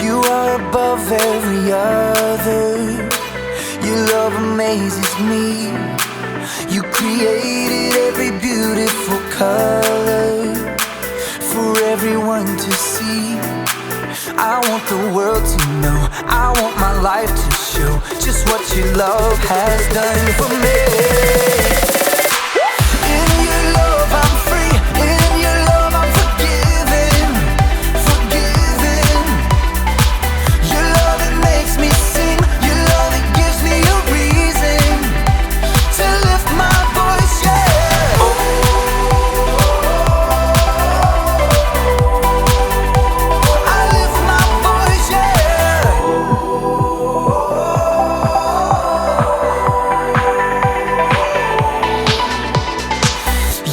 You are above every other. Your love amazes me. You created every beautiful color for everyone to see. I want the world to know, I want my life to show just what your love has done for me. In your love I'm free, in your love I'm forgiven, forgiven. Your love it makes me sing, your love it gives me a reason to lift my voice, yeah. I lift my voice, yeah.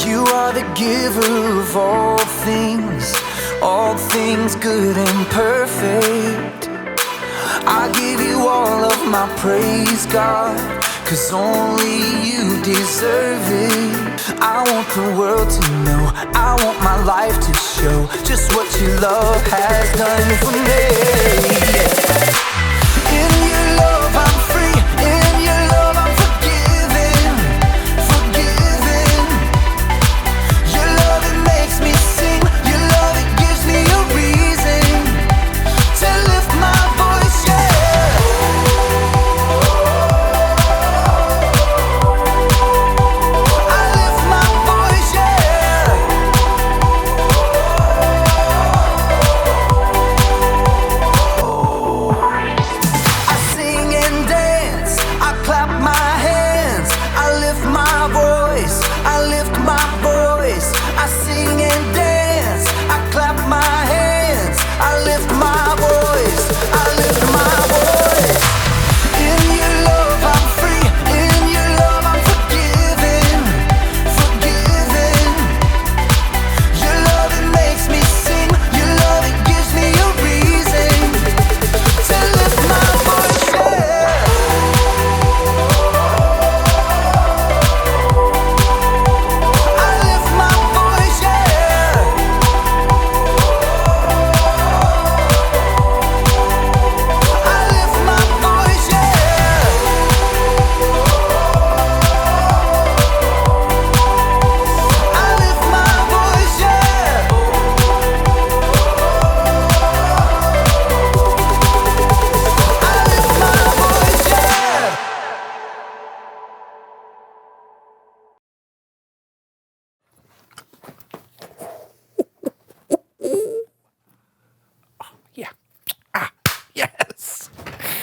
You are the giver of all things good and perfect. I give you all of my praise, God, 'cause only you deserve it. I want the world to know, I want my life to show just what your love has done for me. In your love I'm free, in your love I'm forgiven, forgiven. Your love it makes me sing, your love it gives me a reason to lift my voice, yeah. I lift my voice, yeah. I sing and dance, I clap my hands, I lift my voice, I lift my voice. I sing and dance, I clap my hands, I lift my voice, I lift my voice. In your love I'm free, in your love I'm forgiven, forgiven. Your love it makes me sing, your love it gives me a reason to lift my voice, yeah. I lift my voice, yeah. I lift my voice, yeah. I lift my voice, yeah. I lift my voice, yeah. Yeah. Yes.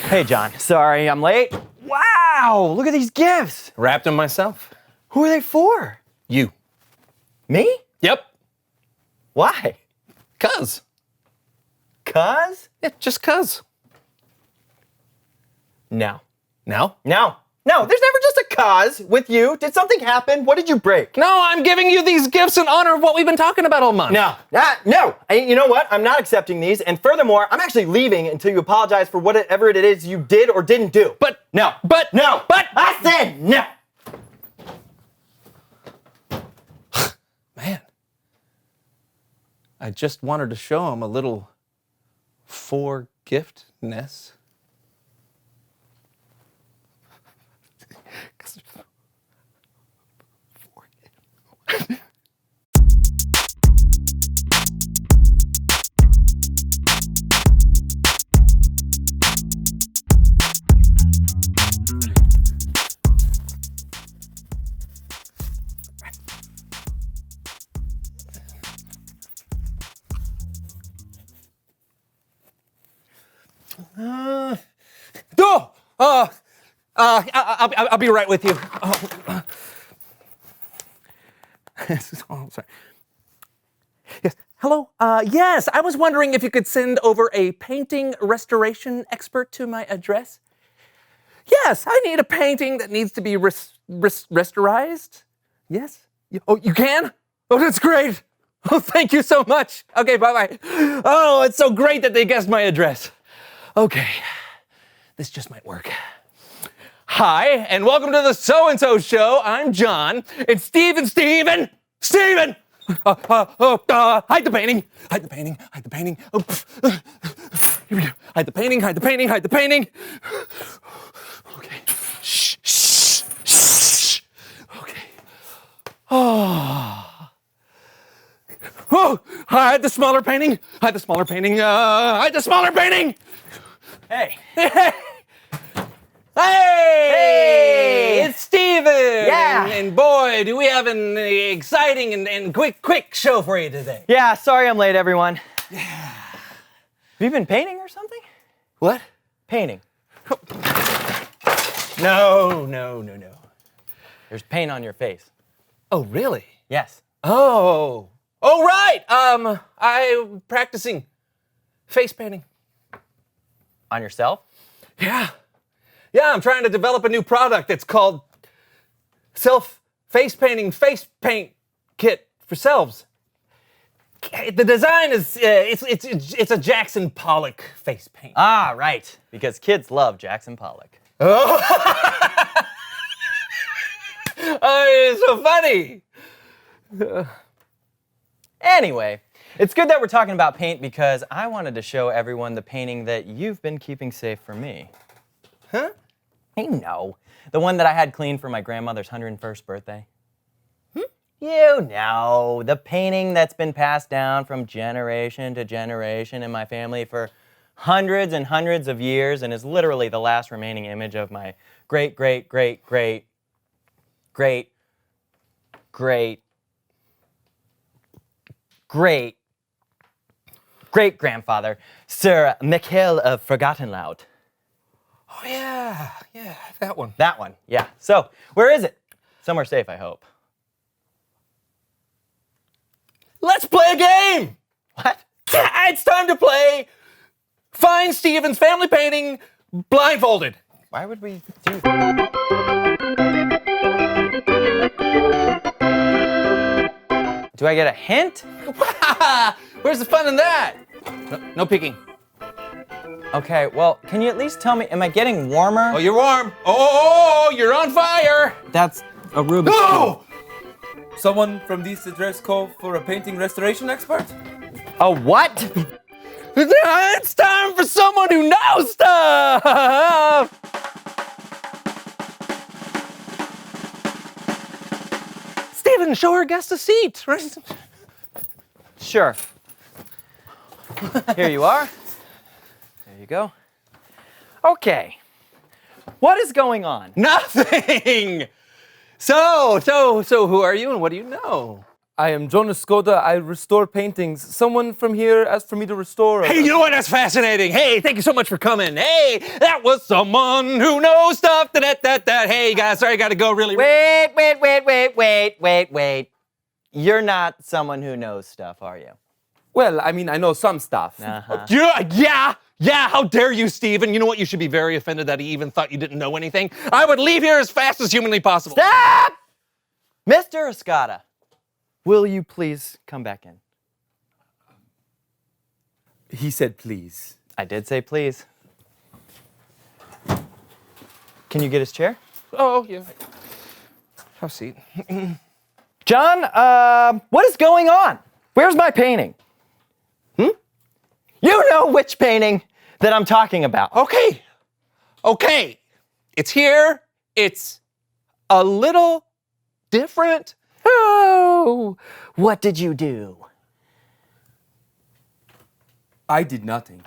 Hey, John. Sorry, I'm late. Wow, look at these gifts. Wrapped them myself. Who are they for? You. Me? Yep. Why? 'Cause. Cuz? Yeah, just 'cause. No. No? No. No, there's never just a cause with you. Did something happen? What did you break? No, I'm giving you these gifts in honor of what we've been talking about all month. No. No. You know what? I'm not accepting these. And furthermore, I'm actually leaving until you apologize for whatever it is you did or didn't do. But, No. but, No. but, I said no. man, I just wanted to show him a little forgiveness. I'll be right with you. Oh, sorry. Yes. Hello. Yes, I was wondering if you could send over a painting restoration expert to my address. Yes, I need a painting that needs to be restorized. Yes. Oh, you can? Oh, that's great. Oh, thank you so much. Okay, bye-bye. Oh, it's so great that they guessed my address. Okay, this just might work. Hi, and welcome to the So-and-So Show. I'm John. It's Steven. Hide the painting. Oh, Here we go. Hide the painting, hide the painting, hide the painting. Okay. Shh, shh, shh. Okay. Oh. Oh, hide the smaller painting. Hide the smaller painting. Hide the smaller painting. Hey. Hey! It's Steven! Yeah! And boy, do we have an exciting and quick show for you today. Yeah, sorry I'm late, everyone. Yeah. Have you been painting or something? What? Painting. No. There's paint on your face. Oh, really? Yes. Oh, right. I'm practicing face painting. On yourself? Yeah, I'm trying to develop a new product. It's called Face Painting Face Paint Kit for Selves. The design is it's a Jackson Pollock face paint. Ah, right. Because kids love Jackson Pollock. Oh, it's so funny. Anyway, it's good that we're talking about paint because I wanted to show everyone the painting that you've been keeping safe for me. Huh? You know, the one that I had cleaned for my grandmother's 101st birthday. You know, the painting that's been passed down from generation to generation in my family for hundreds and hundreds of years and is literally the last remaining image of my great grandfather, Sir Mikhail of Forgottenlaut. Oh yeah, that one. That one, yeah. So, where is it? Somewhere safe, I hope. Let's play a game. What? It's time to play Find Steven's Family Painting blindfolded. Why would we do that? Do I get a hint? Where's the fun in that? No peeking. Okay, well, can you at least tell me, am I getting warmer? Oh, you're warm. Oh, you're on fire. That's a Rubik's Oh! Someone from this address call for a painting restoration expert? A what? It's time for someone who knows stuff. Steven, show our guest a seat. Right? Sure. Here you are. There you go. Okay. What is going on? Nothing. So who are you and what do you know? I am Jonas Skoda. I restore paintings. Someone from here asked for me to restore. Hey, you know what? That's fascinating. Hey, thank you so much for coming. Hey, that was someone who knows stuff. Hey, guys, sorry, I got to go really. Wait. You're not someone who knows stuff, are you? Well, I mean, I know some stuff. Uh-huh. Yeah, how dare you, Steven? You know what? You should be very offended that he even thought you didn't know anything. I would leave here as fast as humanly possible. Stop! Mr. Escada, will you please come back in? He said please. I did say please. Can you get his chair? Oh, yeah. Have a seat. John, what is going on? Where's my painting? You know which painting that I'm talking about. Okay. It's here. It's a little different. Oh, what did you do? I did nothing.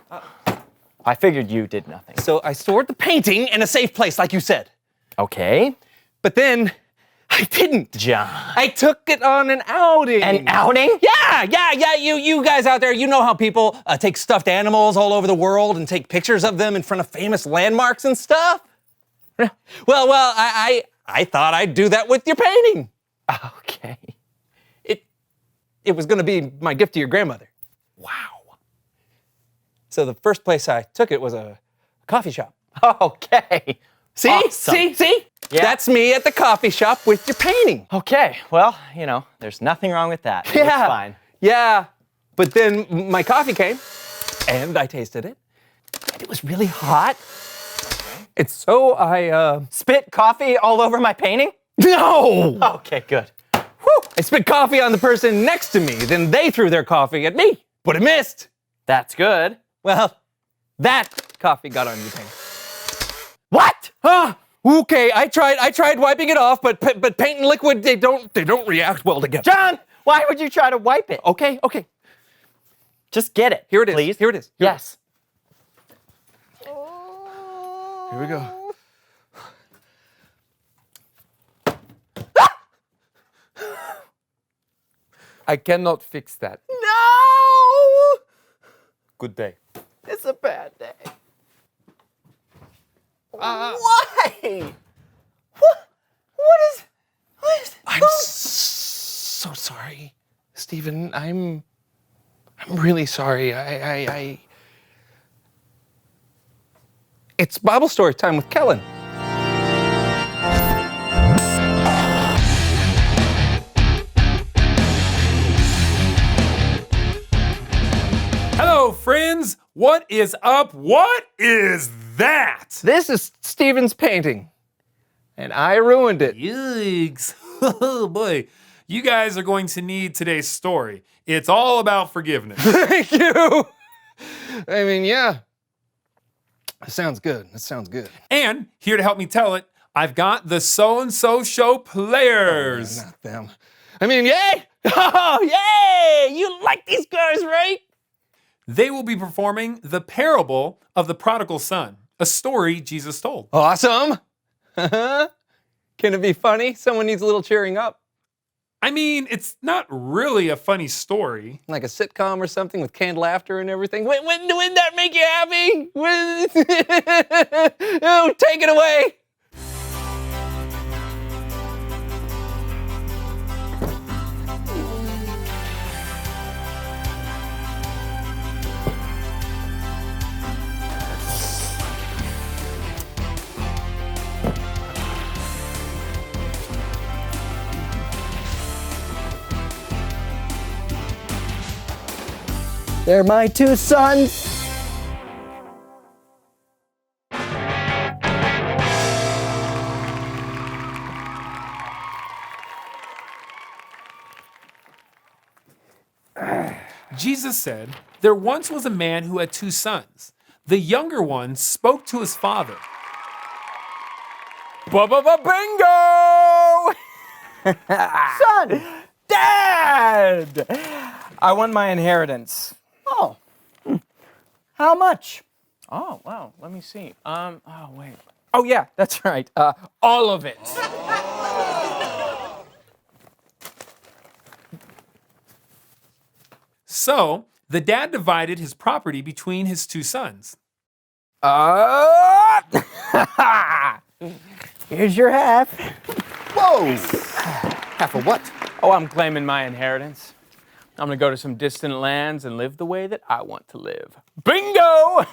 I figured you did nothing. So I stored the painting in a safe place, like you said. Okay. But then I didn't. John. I took it on an outing. An outing? Yeah. You guys out there, you know how people take stuffed animals all over the world and take pictures of them in front of famous landmarks and stuff? Well, I thought I'd do that with your painting. Okay. It was going to be my gift to your grandmother. Wow. So the first place I took it was a coffee shop. Okay. See? Awesome. See? Yeah. That's me at the coffee shop with your painting. Okay, well, you know, there's nothing wrong with that. It looks fine. Yeah. But then my coffee came, and I tasted it, and it was really hot. And so I, Spit coffee all over my painting? No! Okay, good. Whew! I spit coffee on the person next to me, then they threw their coffee at me, but it missed. That's good. Well, That coffee got on your paint. What? Okay, I tried wiping it off, but paint and liquid, they don't react well together. John, why would you try to wipe it? Okay. Just get it. Here it is. Please. Here it is. Yes. Here we go. I cannot fix that. No! Good day. It's a bad day. Why? What is? I'm so sorry, Stephen. I'm really sorry. I It's Bible story time with Kellen. Hello, friends. What is up? What is that? This is Stephen's painting, and I ruined it. Yikes. Oh, boy. You guys are going to need today's story. It's all about forgiveness. Thank you. I mean, yeah. That sounds good. And here to help me tell it, I've got the So-and-so Show players. Not them. I mean, yay! Oh, yay! You like these guys, right? They will be performing the parable of the prodigal son, a story Jesus told. Awesome. Can it be funny? Someone needs a little cheering up. I mean, it's not really a funny story. Like a sitcom or something with canned laughter and everything. Wouldn't that make you happy? Oh, take it away. They're my two sons. Jesus said, there once was a man who had two sons. The younger one spoke to his father. Bingo! Son! Dad! I want my inheritance. Oh. How much? Oh, wow. Let me see. Oh, wait. Oh, yeah, that's right. All of it. So, the dad divided his property between his two sons. Here's your half. Whoa! Half of what? Oh, I'm claiming my inheritance. I'm gonna go to some distant lands and live the way that I want to live. Bingo!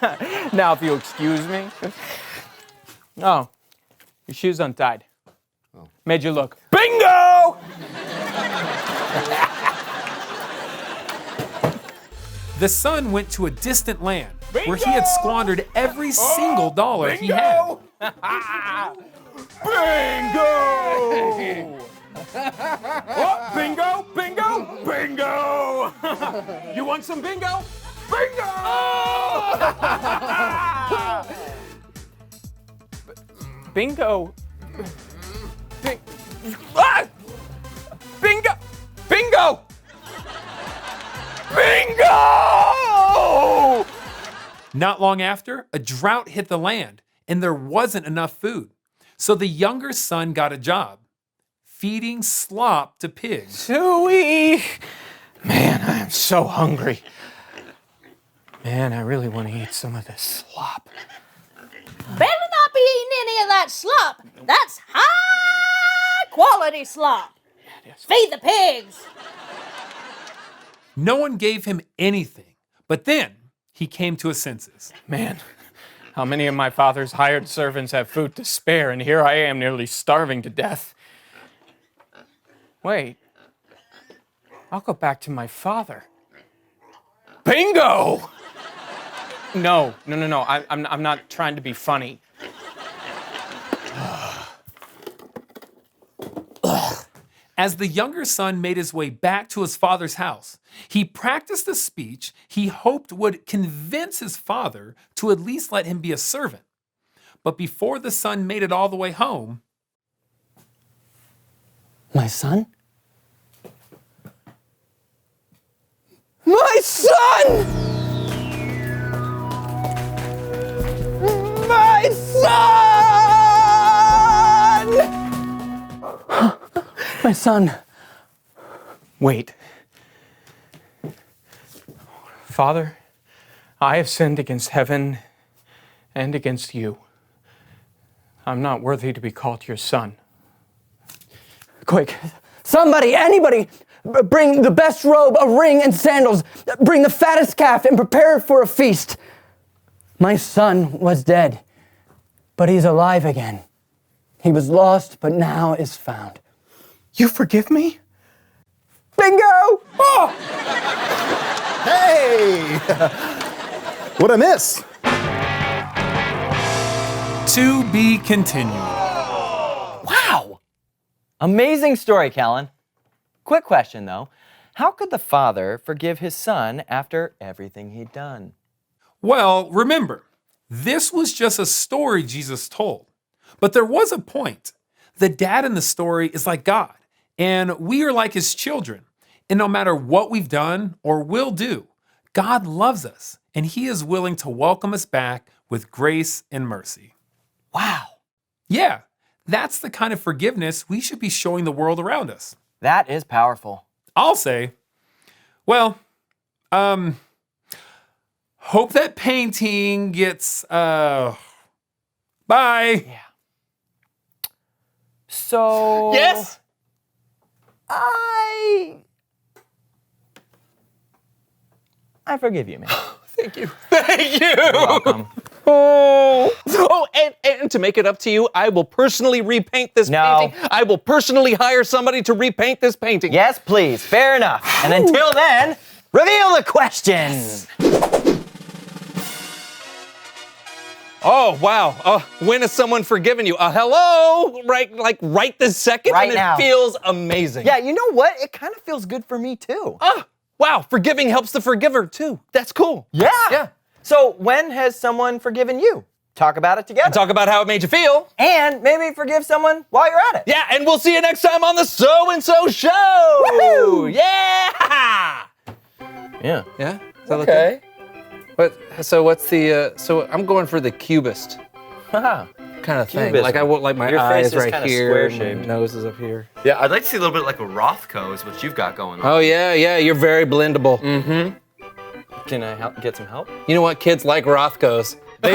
Now, if you'll excuse me. Oh, your shoe's untied. Made you look. Bingo! The son went to a distant land where he had squandered every single dollar he had. Bingo! Oh, bingo, bingo, bingo! You want some bingo? Bingo! Bingo. Bingo! Bingo! Bingo! Not long after, a drought hit the land and there wasn't enough food. So the younger son got a job, feeding slop to pigs. Suey! Man, I am so hungry. Man, I really want to eat some of this slop. Better not be eating any of that slop. That's high quality slop. Feed the pigs. No one gave him anything, but then he came to his senses. Man, how many of my father's hired servants have food to spare, and here I am nearly starving to death. Wait, I'll go back to my father. Bingo! No. I'm not trying to be funny. As the younger son made his way back to his father's house, he practiced a speech he hoped would convince his father to at least let him be a servant. But before the son made it all the way home, My son? My son! My son! My son. Wait. Father, I have sinned against heaven and against you. I'm not worthy to be called your son. Quick, somebody, anybody, bring the best robe, a ring, and sandals. Bring the fattest calf and prepare it for a feast. My son was dead, but he's alive again. He was lost, but now is found. You forgive me? Bingo! Oh! Hey! What'd I miss? to be continued. Wow! Amazing story, Callan. Quick question, though. How could the father forgive his son after everything he'd done? Well, remember, this was just a story Jesus told. But there was a point. The dad in the story is like God, and we are like his children. And no matter what we've done or will do, God loves us, and he is willing to welcome us back with grace and mercy. Wow. Yeah, that's the kind of forgiveness we should be showing the world around us. That is powerful. I'll say, well, hope that painting gets, bye. Yeah. So... Yes? I forgive you, man. Thank you. Thank you. You're welcome. Oh, and to make it up to you, I will personally repaint this No. painting. I will personally hire somebody to repaint this painting. Yes, please. Fair enough. And until then, reveal the questions. Oh, wow. When has someone forgiven you? Hello? Right this second? Right and now. It feels amazing. Yeah, you know what? It kind of feels good for me, too. Wow, forgiving helps the forgiver, too. That's cool. Yeah. Yeah. So when has someone forgiven you? Talk about it together. Talk about how it made you feel. And maybe forgive someone while you're at it. Yeah, and we'll see you next time on the So-and-So Show. Woohoo! Yeah! Yeah. Yeah? Does that look good? So what's the, so I'm going for the cubist Haha. kind of thing. Cubism. Like I want like my Your face eyes is right kinda here, and square-shaped. my nose is up here. Yeah, I'd like to see a little bit like a Rothko is what you've got going on. Oh yeah, you're very blendable. Can I get some help? You know what? Kids like Rothkos. They